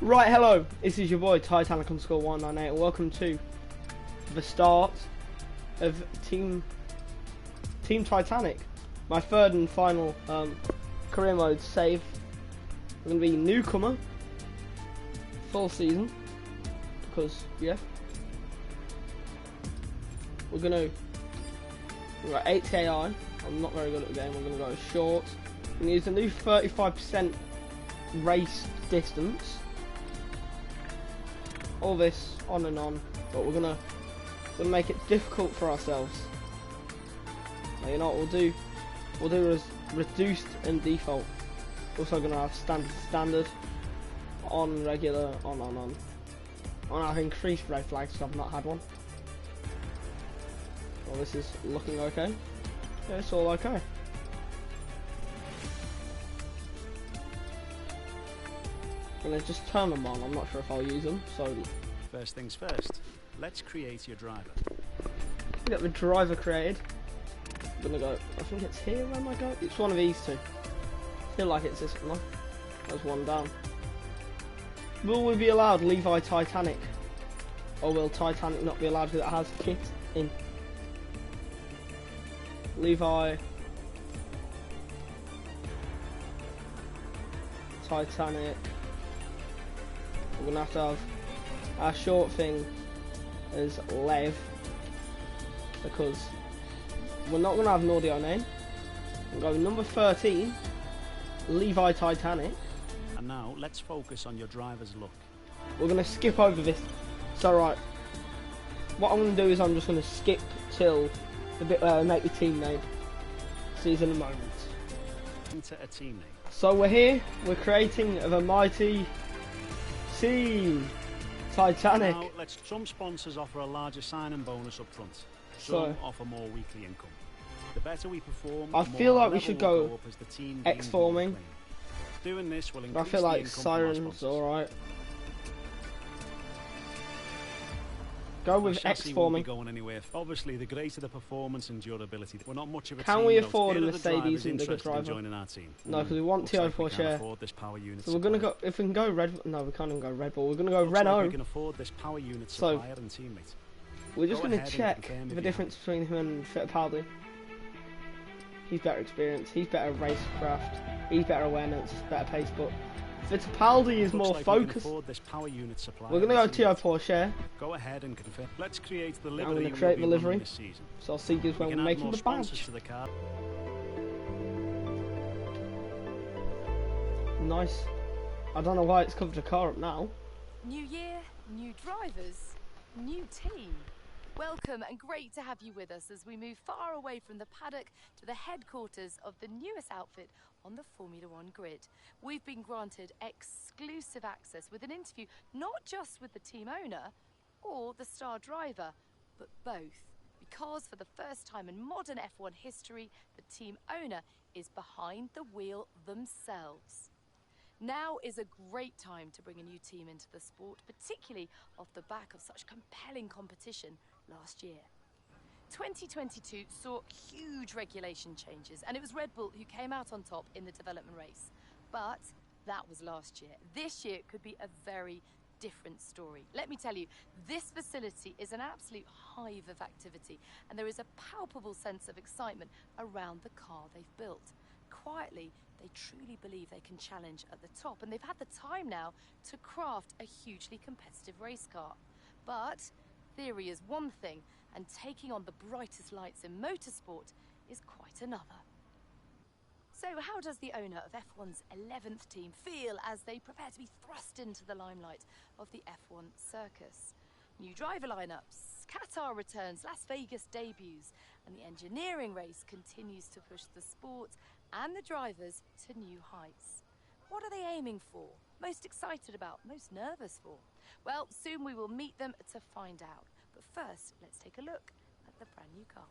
Right, hello, this is your boy Titanic_198 and welcome to the start of Team Titanic, my third and final career mode save. I'm going to be newcomer, full season, because yeah, we're got 8 AI. I'm not very good at the game. I'm going to go short. I'm going to use a new 35% race distance. All this on and on, but we're gonna make it difficult for ourselves. Now, you know what we'll do? We'll do reduced and default. Also gonna have standard, on, regular, on. And I've increased red flags because I've not had one. Well, this is looking okay. Yeah, it's all okay. I'm gonna just turn them on. I'm not sure if I'll use them. So first things first, let's create your driver. Get the driver created. I'm gonna go. I think it's here. Where am I going? It's one of these two. I feel like it's this one. There's one down. Will we be allowed Levi Titanic, or will Titanic not be allowed because it has kit in? Levi Titanic. We're gonna have to have our short thing as Lev, because we're not gonna have an audio name. We're going number 13, Levi Titanic. And now let's focus on your driver's look. We're gonna skip over this. So right, what I'm gonna do is I'm just gonna skip till the bit where I make the team name. See you in a moment. Enter a team name. So we're here. We're creating the mighty Team Titanic. Now, some sponsors offer a larger sign-in bonus up front. Some offer more weekly income. The better we perform, I feel like we should go X-forming. Doing this will increase I feel like the income Siren's alright. Go with X-forming. Going anywhere. Obviously, the greater the performance and durability, we're not much of a Can team. we afford a Mercedes and bigger driver? Joining our team? No, because we want TO4 share. So we're gonna go. If we can go Red. No, we can't even go Red Bull. We're gonna go Renault. Like we can afford this power unit supplier and teammate. We're just gonna check the difference between him and Fittipaldi. He's better experience. He's better racecraft. He's better awareness. Better pace, but Fittipaldi is more focused. We're gonna go TO4 share. Go ahead and confirm. Let's create the livery. I'm gonna create the livery. So I'll see you when we're making the badge. Nice. I don't know why it's covered the car up now. New year, new drivers, new team. Welcome and great to have you with us as we move far away from the paddock to the headquarters of the newest outfit on the Formula One grid. We've been granted exclusive access with an interview not just with the team owner or the star driver, but both. Because for the first time in modern F1 history, the team owner is behind the wheel themselves. Now is a great time to bring a new team into the sport, particularly off the back of such compelling competition last year. 2022 saw huge regulation changes, and it was Red Bull who came out on top in the development race. But that was last year. This year could be a very different story. Let me tell you, this facility is an absolute hive of activity, and there is a palpable sense of excitement around the car they've built. Quietly, they truly believe they can challenge at the top, and they've had the time now to craft a hugely competitive race car. But theory is one thing, and taking on the brightest lights in motorsport is quite another. So how does the owner of F1's 11th team feel as they prepare to be thrust into the limelight of the F1 circus? New driver lineups, Qatar returns, Las Vegas debuts, and the engineering race continues to push the sport and the drivers to new heights. What are they aiming for? Most excited about? Most nervous for? Well, soon we will meet them to find out. But first, let's take a look at the brand new car.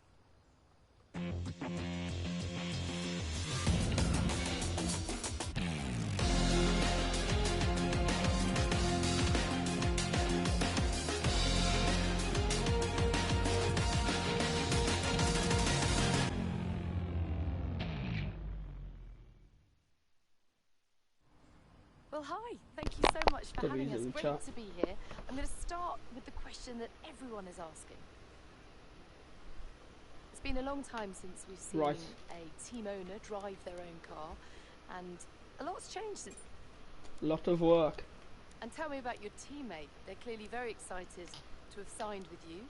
Well, hi. Thank you so much for Could be having us. easily Great chat. to be here. I'm going to start with the question that everyone is asking. It's been a long time since we've seen a team owner drive their own car, and a lot's changed since. Lot of work. And tell me about your teammate. They're clearly very excited to have signed with you.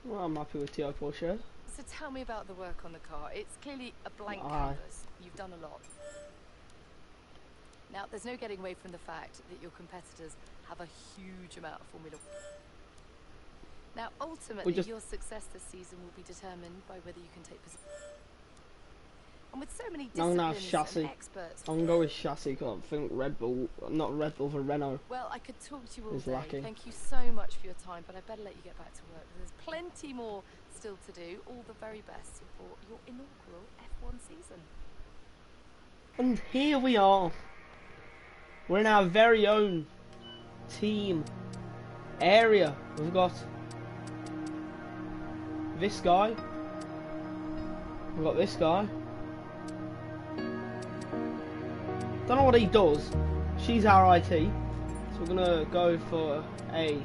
Well, I'm happy with T.I. Porsche. So tell me about the work on the car. It's clearly a blank canvas. You've done a lot. Now, there's no getting away from the fact that your competitors have a huge amount of Formula 1. Now, ultimately, your success this season will be determined by whether you can take position. And with so many disciplines and experts... I'm going to go with chassis because I think Red Bull, not Red Bull, for Renault. Well, I could talk to you all day. Lacking. Thank you so much for your time, but I better let you get back to work. There's plenty more still to do. All the very best for your inaugural F1 season. And here we are. We're in our very own team area. We've got this guy. We've got this guy. Don't know what he does. She's our IT. So we're gonna go for a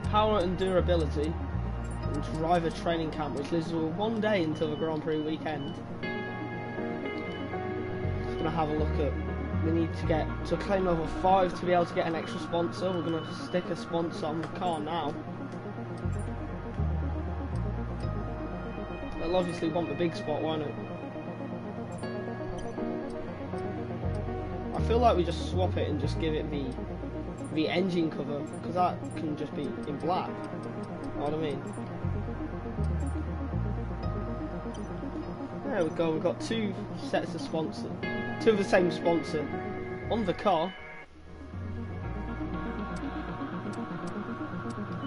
power and durability and driver training camp, which is 1 day until the Grand Prix weekend. Just gonna have a look at. We need to get to claim level 5 to be able to get an extra sponsor. We're gonna stick a sponsor on the car now. They'll obviously want the big spot, won't it? I feel like we just swap it and just give it the engine cover, because that can just be in black. You know what I mean? There we go. We've got 2 sets of sponsors, 2 of the same sponsor on the car.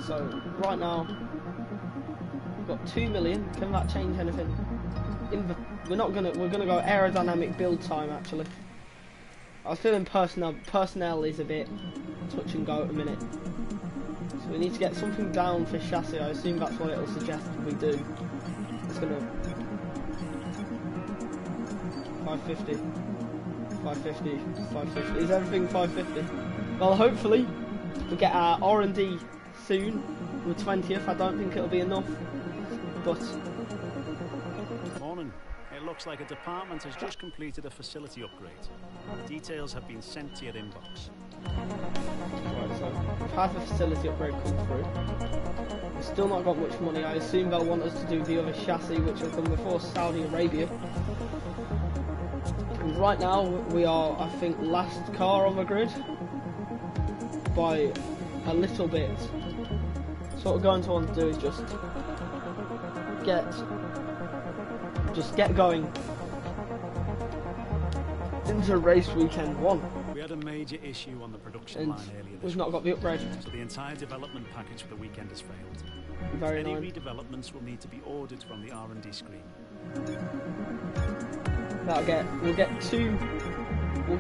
So right now we've got 2 million. Can that change anything? We're gonna go aerodynamic build time actually. I was feeling personnel is a bit touch and go at the minute. So we need to get something down for chassis. I assume that's what it'll suggest we do. It's gonna 550, 550, 550. Is everything 550? Well, hopefully we get our R&D soon. The 20th. I don't think it'll be enough, but. Morning. It looks like a department has just completed a facility upgrade. Details have been sent to your inbox. Right, so we've had the facility upgrade come through. We've still not got much money. I assume they'll want us to do the other chassis, which will come before Saudi Arabia. And right now we are, I think, last car on the grid by a little bit. So what we're going to want to do is just get going into race weekend 1. We had a major issue on the production line earlier this we've not got the upgrade. So the entire development package for the weekend has failed. Very Any annoying. redevelopments will need to be ordered from the R&D screen. We'll get 2. Oh,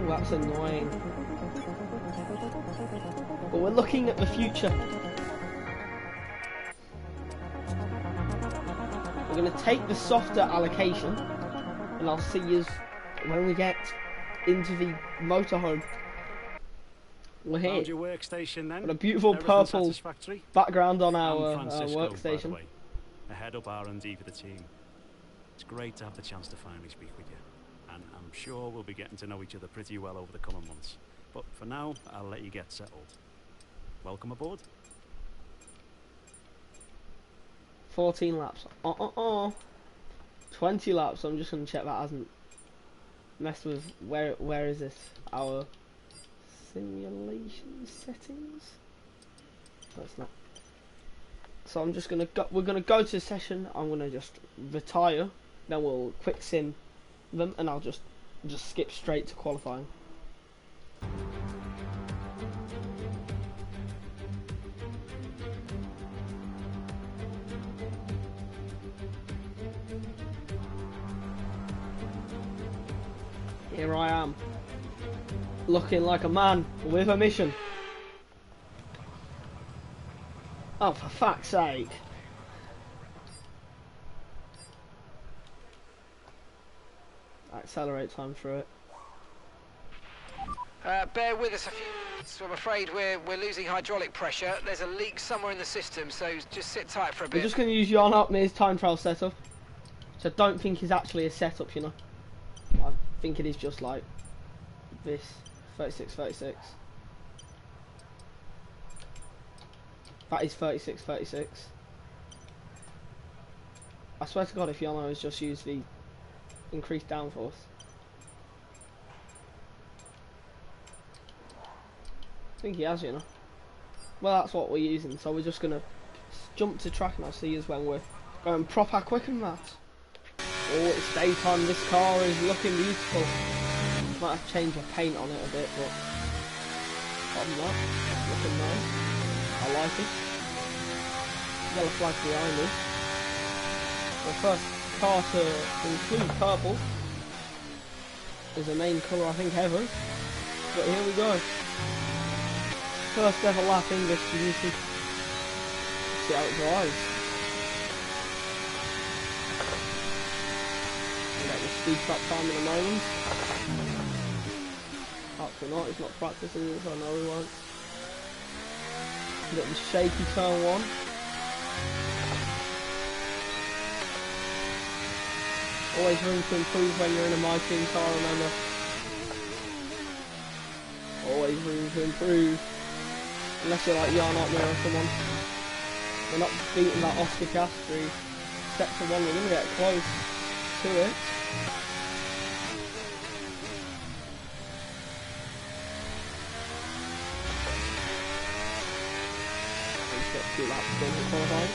that's annoying. But we're looking at the future. We're going to take the softer allocation, and I'll see you when we get into the motorhome. We're here. How's your workstation then? Got a beautiful purple background on our workstation. By the way, a head up R&D for the team. It's great to have the chance to finally speak with you, and I'm sure we'll be getting to know each other pretty well over the coming months. But for now, I'll let you get settled. Welcome aboard. 14 laps. 20 laps. I'm just going to check that hasn't messed with. Where is this? Our simulation settings? No, it's not. So I'm just going to go. We're going to go to the session. I'm going to just retire. Then we'll quick sim them, and I'll just skip straight to qualifying. Here I am, looking like a man with a mission. Oh, for fuck's sake. Accelerate time through it. Bear with us a few minutes. So I'm afraid we're losing hydraulic pressure. There's a leak somewhere in the system, so just sit tight for a bit. We're just going to use Jan Upmere's time trial setup, which I don't think is actually a setup, you know. I think it is just like this, 36. That is 36. I swear to God, if Yano has just used the increased downforce. I think he has, you know. Well, that's what we're using, so we're just gonna jump to track now, see us when we're going proper quick and that. Oh, it's daytime, this car is looking beautiful. Might have to change the paint on it a bit, but apart from that, it's looking nice. I like it. Yellow flag behind us. The first car to include purple is the main colour I think ever. But here we go. First ever lap English producing. See how it drives. We'll get the speed trap time in a moment. Actually not, he's not practicing this, I know he won't. Bit of a shaky turn one. Always room to improve when you're in a my team car, remember. Always room to improve. Unless you're like Jan Upmere or someone. We're not beating that Oscar Piastri sector one, we're going to get close to it. Let's get 2 laps done in qualifying.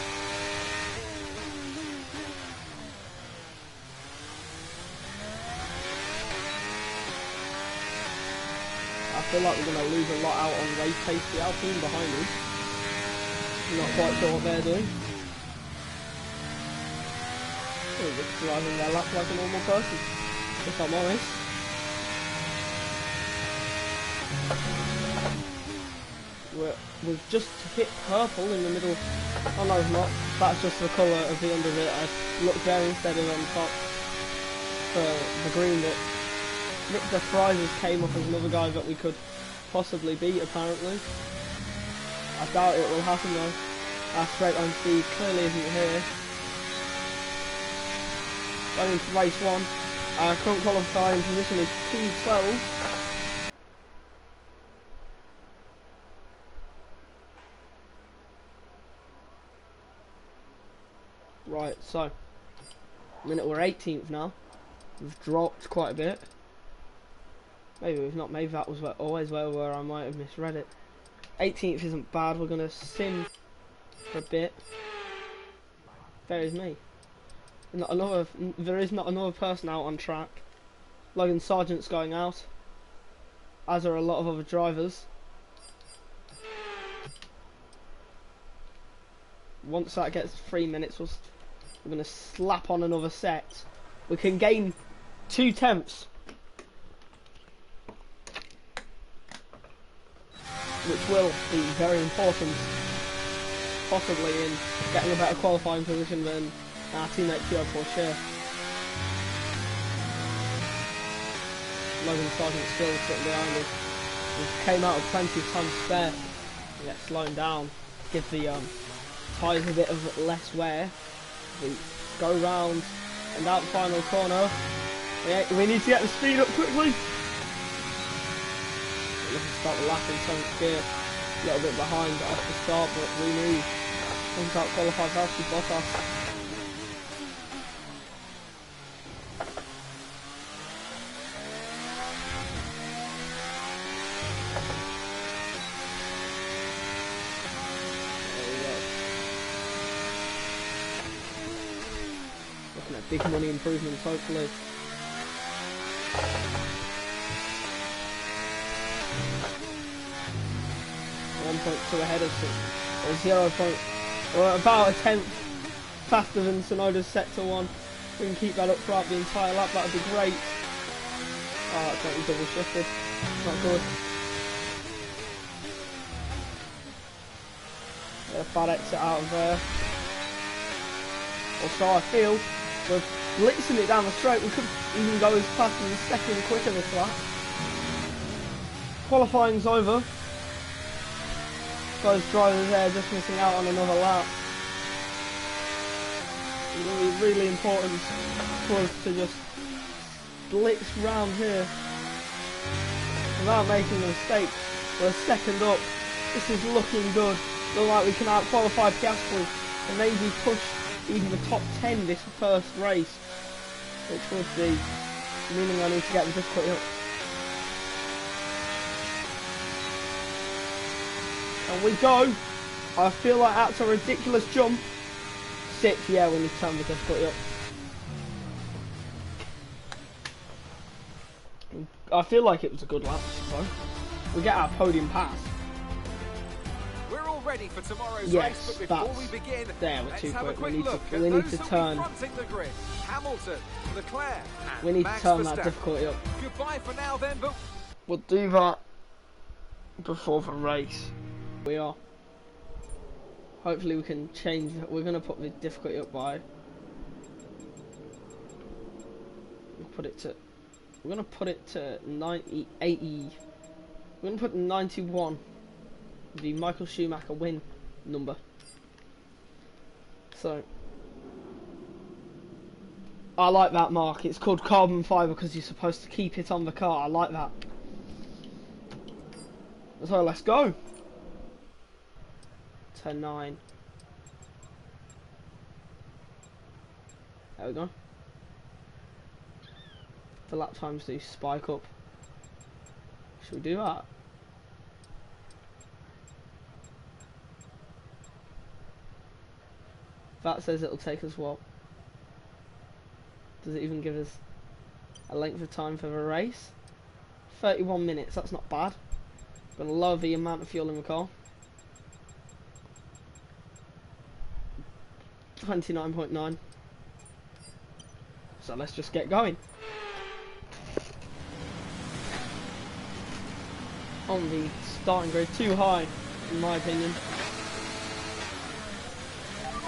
I feel like we're going to lose a lot out on race pace. The Alpine behind us. I'm not quite sure what they're doing. They're just driving their lap like a normal person, if I'm honest. We've just hit purple in the middle. Oh no, it's not. That's just the colour of the under of it. I looked there instead of on top for the green bit. Nick de Vries came up as another guy that we could possibly beat, apparently. I doubt it will happen though. Our straight line speed clearly isn't here. Going into race 1. Our current qualifying position is P12. Right, so minute we're 18th now. We've dropped quite a bit. Maybe we've not. Maybe that was always where I might have misread it. 18th isn't bad. We're gonna sim for a bit. There is me. There is not another person out on track. Logan Sargent's going out, as are a lot of other drivers. Once that gets 3 minutes, we're gonna slap on another set. We can gain 2 tenths. Which will be very important, possibly in getting a better qualifying position than our teammate Pierre Porcher. Logan Sargent still sitting behind us. We came out with plenty of time to spare. We get slowing down, give the tyres a bit of less wear. We go round and out the final corner. We need to get the speed up quickly. Looking to start the lap in 7th gear, a little bit behind off the start, but we knew comes out qualified Valtteri Bottas. There we go. Looking at big money improvements, hopefully. 1.2 ahead of or 0. Or about a tenth faster than Tsunoda's sector 1. We can keep that up throughout the entire lap, that would be great. Oh, that's like double shifted. Not good. Get a bad exit out of there. Also, I feel we're blitzing it down the straight. We could even go as fast as a second quicker this lap. qualifying's over. Those drivers there just missing out on another lap. It's going to be really important for us to just blitz round here without making a mistake. We're a second up. This is looking good. Look like we can out-qualify Piastri and maybe push even the top 10 this first race, which would be meaning I need to get the difficulty up. And we go. I feel like that's a ridiculous jump. 6, yeah, we need to turn the difficulty up. I feel like it was a good lap, so we get our podium pass. We're all ready for tomorrow's Yes, race, but before we begin, there we're let's too have a quick. quick look We need to at those turn. fronting the grid. Hamilton, Leclerc, and We need Max to turn that Verstappen. difficulty up. Goodbye for now then, but We'll do that before the race. We are. Hopefully we can change that. We're going to put the difficulty up by... We're going to put it to 90, 80... We're going to put 91. The Michael Schumacher win number. So... I like that mark. It's called carbon fibre because you're supposed to keep it on the car. I like that. So let's go. 10-9. There we go. The lap times do spike up. Should we do that? That says it'll take us what? Does it even give us a length of time for the race? 31 minutes, that's not bad. Gonna lower the amount of fuel in the car. 29.9. So let's just get going. On the starting grid, too high, in my opinion.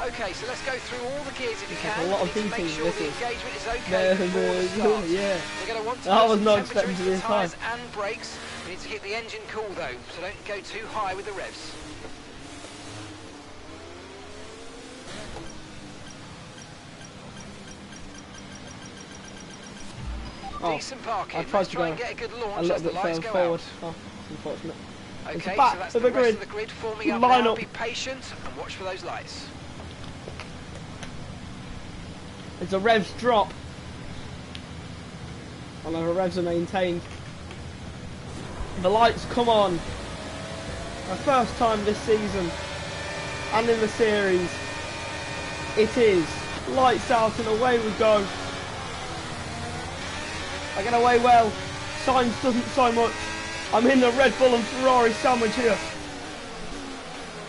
Okay, so let's go through all the gears if you It's like can. a lot of We need to heating, make sure this the is. engagement is okay before the start. Yeah. We're going to want to I put was some not temperature expecting into to the be this high. tyres and brakes. We need to keep the engine cool though, so don't go too high with the revs. Decent parking. I tried Let's to try go and get a good launch a little as the bit lights further go forward. out. Oh, unfortunate. Okay, so back that's to the the rest grid. of the grid forming up Line now. up. Be patient and watch for those lights. As the revs drop, and the revs are maintained, the lights come on. The first time this season, and in the series, it is lights out and away we go. I get away well. Sainz doesn't so much. I'm in the Red Bull and Ferrari sandwich here.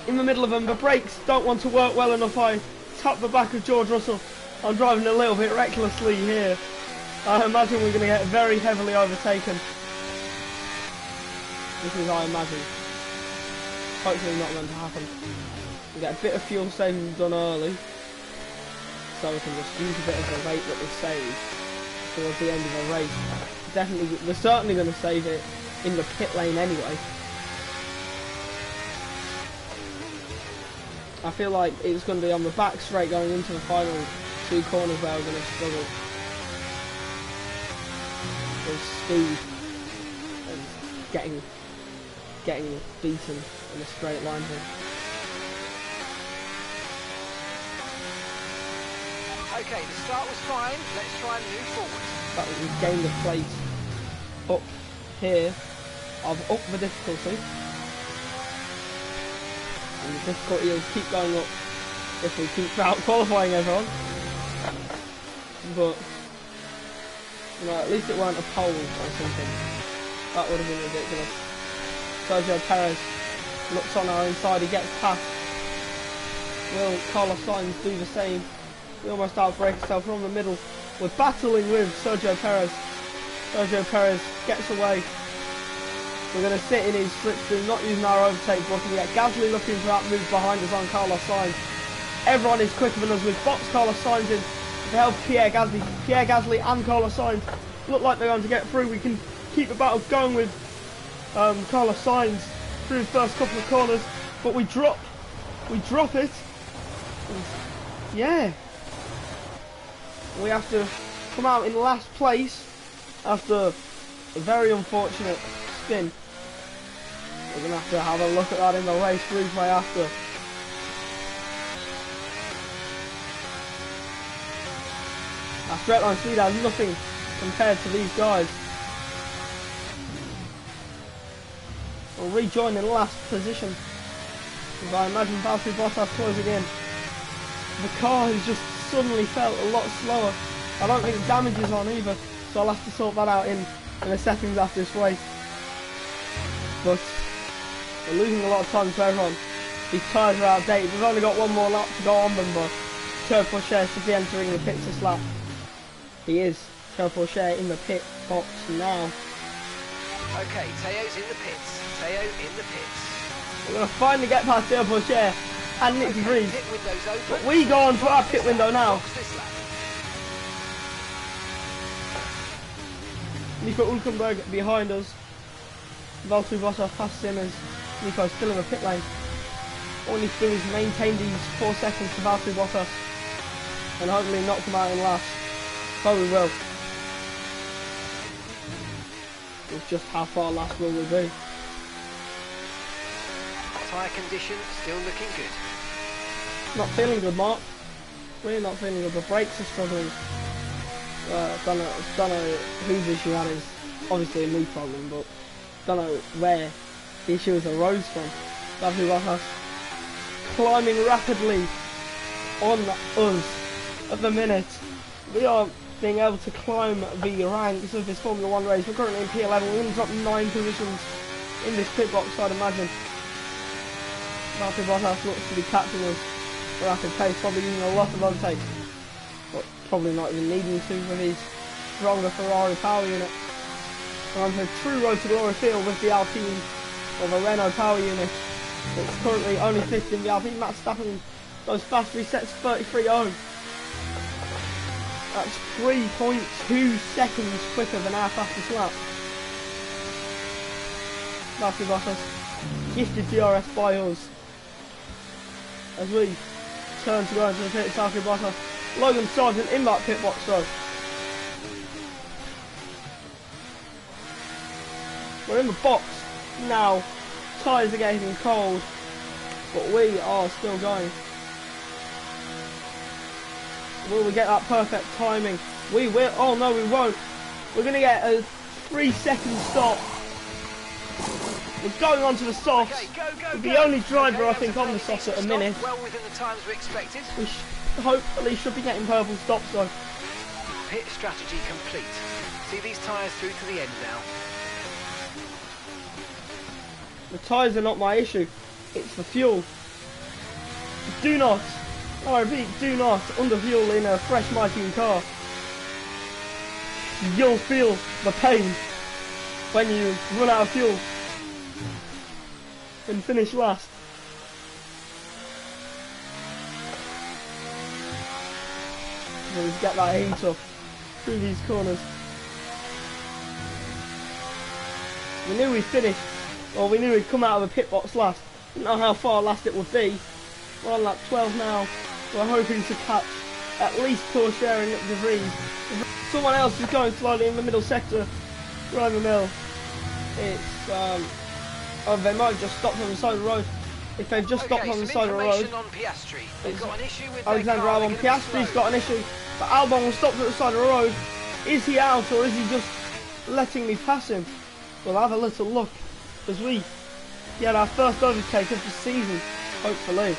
In the middle of them, the brakes don't want to work well enough. I tap the back of George Russell. I'm driving a little bit recklessly here. I imagine we're going to get very heavily overtaken. This is, I imagine, hopefully not going to happen. We get a bit of fuel saving done early, so we can just use a bit of the rate that we saved towards the end of the race. Definitely, we're certainly going to save it in the pit lane anyway. I feel like it's going to be on the back straight going into the final 2 corners where we're going to struggle with speed and getting beaten in a straight line here. Okay, the start was fine. Let's try and move forward. But we've gained a place up here. I've upped the difficulty. And the difficulty will keep going up if we keep out qualifying everyone. But, you know, at least it weren't a pole or something. That would have been ridiculous. Sergio Perez looks on our inside, he gets past. Will Carlos Sainz do the same? We almost outbrake ourselves from the middle. We're battling with Sergio Perez. Sergio Perez gets away. We're going to sit in his slipstream, not using our overtake button yet. Gasly looking for that move behind us on Carlos Sainz. Everyone is quicker than us. We've boxed Carlos Sainz in to help Pierre Gasly. Pierre Gasly and Carlos Sainz look like they're going to get through. We can keep the battle going with Carlos Sainz through the first couple of corners, but we drop it. And yeah, we have to come out in last place after a very unfortunate spin. We're going to have a look at that in the race replay after. Our straight line speed has nothing compared to these guys. We'll rejoin in last position. As I imagine Valtteri Bottas closing in. The car has just suddenly felt a lot slower. I don't think damage is on either, so I'll have to sort that out in the settings after this race. But we're losing a lot of time to everyone. These tyres are outdated. We've only got one more lap to go on them, but Charles Leclerc should be entering the pits this lap. He is. Charles Leclerc in the pit box now. Okay, Teo's in the pits. Teo in the pits. We're going to finally get past Charles Leclerc and Nick de Vries. Pit window's open. But we go on to our pit window now. Nico Hülkenberg behind us. Valtteri Bottas passes him as Nico's still in the pit lane. All we need to do is maintain these 4 seconds to Valtteri Bottas and hopefully not come out in last. But we will. It's just how far last will we be. Tyre condition still looking good. Not feeling good, Mark. Really not feeling good. The brakes are struggling. Don't know whose issue that is. Obviously a me problem, but don't know where the issues arose from. Valtteri Bottas climbing rapidly on us at the minute. We are being able to climb the ranks of this Formula 1 race. We're currently in P11. We're going to drop 9 positions in this pit box, I'd imagine. Valtteri Bottas looks to be catching us for rapid pace, probably using a lot of overtakes, but probably not even needing to with his stronger Ferrari power unit. We're on to true road to glory field with the Alpine or the Renault power unit. It's currently only fifth in the Alpine. Max Verstappen goes fast, resets 33.0. That's 3.2 seconds quicker than our fastest lap. Valtteri Bottas gifted DRS by us. As we turn to go into the pit, Valtteri Bottas, Logan Sargent in that pit box though. We're in the box now. Tyres are getting cold, but we are still going. Will we get that perfect timing? We will. Oh no, we won't. We're going to get a 3-second stop. We're going on to the softs. Okay, the only driver I think on the softs at a minute. Well within the times we expected. We hopefully should be getting purple stops though. Pit strategy complete. See these tyres through to the end now. The tyres are not my issue. It's the fuel. Do not, I repeat, do not underfuel in a fresh Mighty car. You'll feel the pain when you run out of fuel and finish last. Let's get that heat up through these corners. We knew we'd finish, or we knew we'd come out of the pit box last. Didn't know how far last it would be. We're on lap 12 now. We're hoping to catch at least Porsche and Nick de Vries. Someone else is going slowly in the middle sector. Roman Mill. It's oh, they might have just stopped on the side of the road. If they've just stopped on the side of the road, on Piastri. They've got an issue with Alexander Albon. Piastri's got an issue, but Albon was stopped at the side of the road. Is he out or is he just letting me pass him? We'll have a little look as we get our first overtake of the season, hopefully.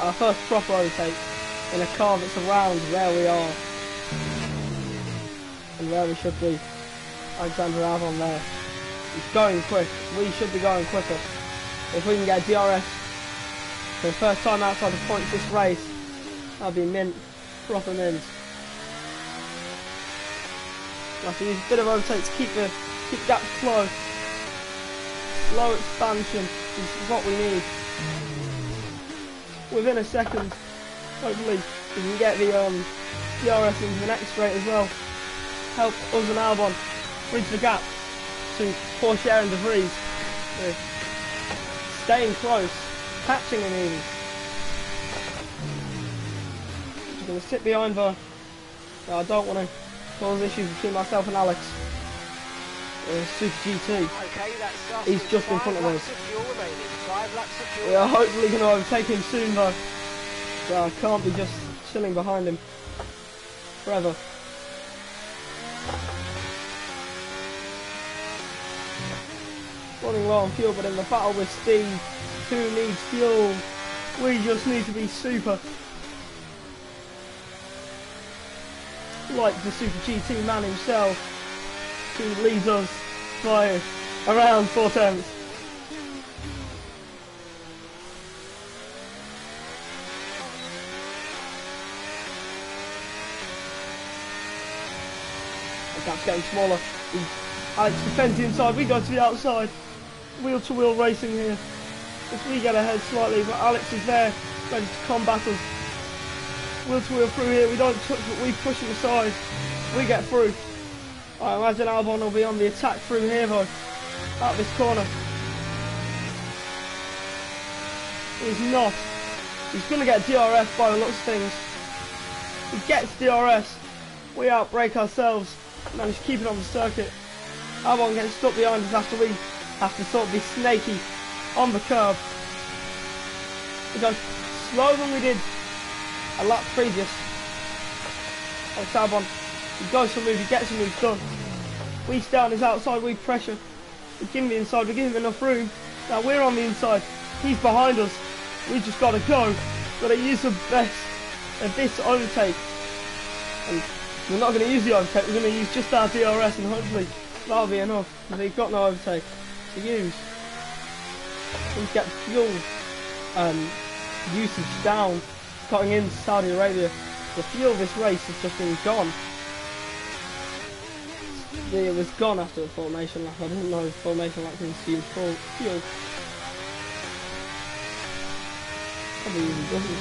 Our first proper overtake in a car that's around where we are and where we should be. Alexander Albon there. He's going quick. We should be going quicker. If we can get DRS for the first time outside the points this race, that'll be mint. Proper mint. We'll have to use a bit of overtake to keep the gap slow. Slow expansion is what we need. Within a second, hopefully we can get the DRS into the next straight as well. Help us and Albon bridge the gap between Porsche and De Vries. They're staying close, catching him even. I'm going to sit behind her. No, I don't want to cause issues between myself and Alex. Super GT. Okay, that's He's just in front of us. 5 laps of fuel. We are hopefully going to overtake him soon though. So I can't be just chilling behind him forever. Running low on fuel, but in the battle with Steve, who needs fuel? We just need to be super. Like the Super GT man himself, who leads us by around 4/10. The gap's getting smaller. Alex defends the inside, we go to the outside. Wheel to wheel racing here. As we get ahead slightly, but Alex is there, ready to combat us. Wheel to wheel through here, we don't touch but we push him aside. We get through. I imagine Albon will be on the attack through here though. Out this corner. He's not. He's going to get DRS by the looks of things. He gets DRS. We outbrake ourselves. Manage to keep it on the circuit. Albon gets stuck behind us after we have to sort of be snaky on the curb. We go slower than we did a lap previous. Alex Albon, he goes for a move, he gets a move done. We stay on his outside, we pressure. We give him the inside, we give him enough room. Now we're on the inside, he's behind us. We just gotta go. Gotta use the best of this overtake. And we're not gonna use the overtake, we're gonna use just our DRS and hopefully that'll be enough. Because we've got no overtake to use. We get fuel usage down, cutting into Saudi Arabia. The fuel of this race has just been gone. It was gone after the formation lap. I didn't know formation lap consumed full fuel. Probably even doesn't.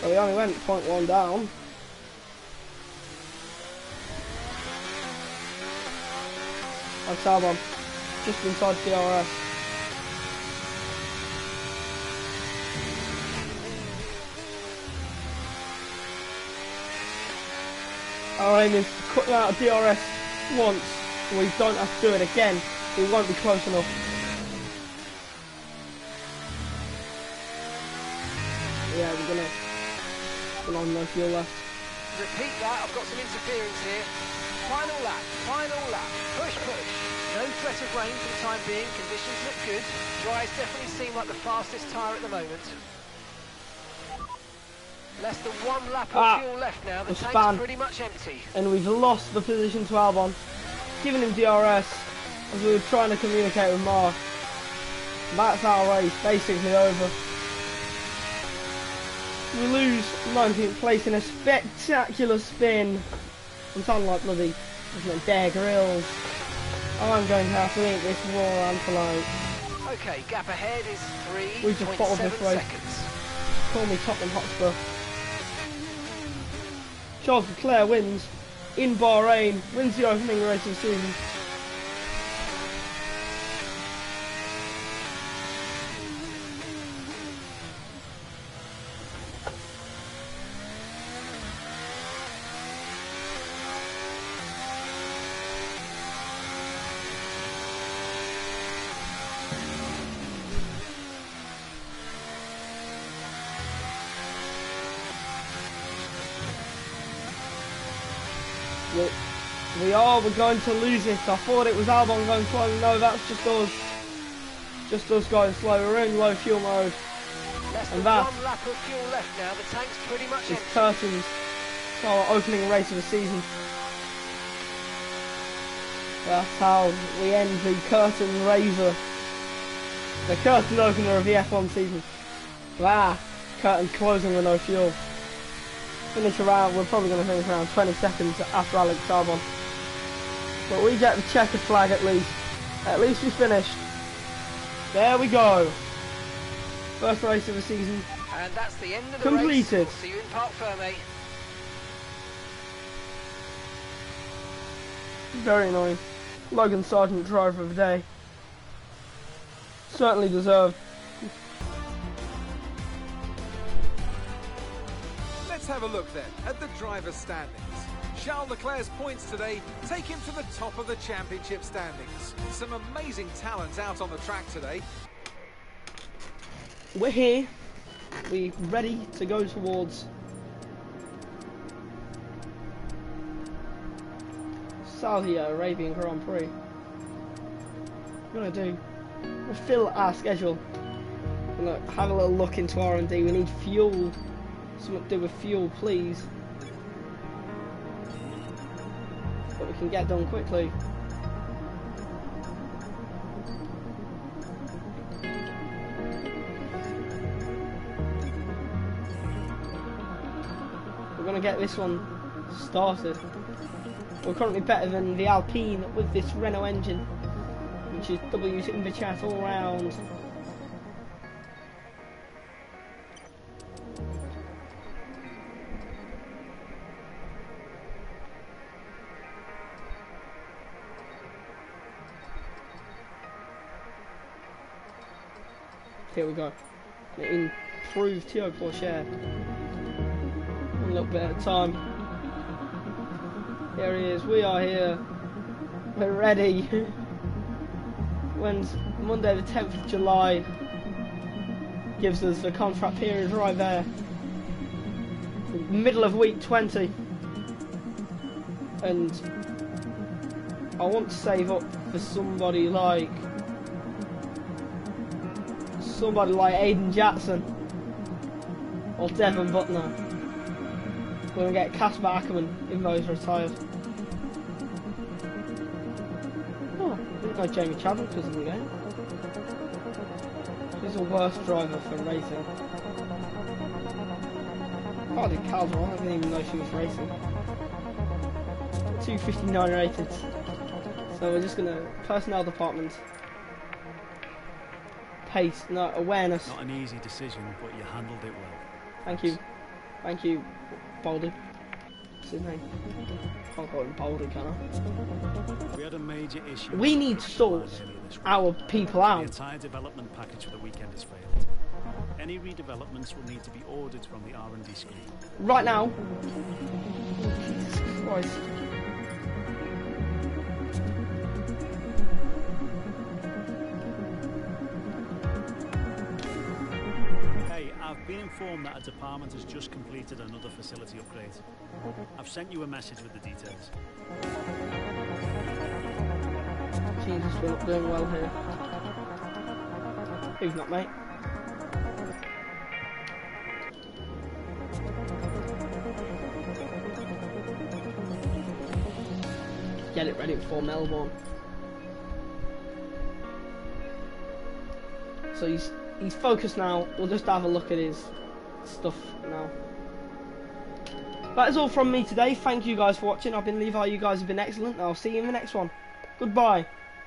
But we only went 0.1 down. Alex Albon, just inside DRS. Our aim is to cut out of DRS once, so we don't have to do it again. We won't be close enough. Yeah, we're gonna pull on no fuel left. Repeat that, I've got some interference here. Final lap, push, push. No threat of rain for the time being, conditions look good. Dries definitely seem like the fastest tyre at the moment. Less than 1 lap of fuel left now, the tank's pretty much empty. And we've lost the position to Albon, giving him DRS as we were trying to communicate with Mark. That's our race, basically over. We lose 19th place in a spectacular spin. I'm sounding like bloody Bear Grylls. I'm going to have to eat this raw antelope. Okay, gap ahead is 3.7 seconds. Call me Tottenham Hotspur. Charles Leclerc wins in Bahrain, wins the opening race of the season. We're going to lose it. I thought it was Albon going slow. No, that's just us. Just us going slow. We're in low fuel mode. And that 1 lap of fuel left now. The tank's pretty much is curtains for our opening race of the season. That's how we end the curtain raiser. The curtain opener of the F1 season. Curtain closing with no fuel. Finish around, we're probably going to finish around 20 seconds after Alex Albon. But we get the checkered flag at least. At least we finished. There we go. First race of the season. And that's the end of the completed. Race. We'll see you in Parc Fermé. Very annoying. Logan Sargent, driver of the day. Certainly deserved. Let's have a look then at the driver's standings. Charles Leclerc's points today take him to the top of the championship standings. Some amazing talents out on the track today. We're here. We're ready to go towards Saudi Arabian Grand Prix. We're gonna fill our schedule. We're gonna have a little look into R&D. We need fuel. Something to do with fuel, please. But we can get done quickly. We're gonna get this one started. We're currently better than the Alpine with this Renault engine, which is W's in the chat all round. Here we go. Improved Tio Porsche. A little bit at a time. Here he is. We are here. We're ready. When's Monday the 10th of July gives us the contract period right there. Middle of week 20. And I want to save up for somebody like Aiden Jackson or Devon Butner. We're going to get Casper Ackerman, even though he's retired. Oh, I didn't know Jamie Chadwick was in the game. He's a worse driver for racing. Hardly Calderon, I didn't even know she was racing. 259 rated. So we're just going to, personnel department. Pace, no, awareness. Not an easy decision, but you handled it well. Thank you. Thank you, Boulder. What's his name? Can't call him Boulder, can I? We had a major issue. We need to sort our people The out. entire development package for the weekend has failed. Any redevelopments will need to be ordered from the R&D screen. Right now. Jesus Christ. I've been informed that a department has just completed another facility upgrade. I've sent you a message with the details. Jesus, we're not doing well here. Who's not, mate? Get it ready for Melbourne. So he's focused now. We'll just have a look at his stuff now. That is all from me today. Thank you guys for watching. I've been Levi. You guys have been excellent. I'll see you in the next one. Goodbye.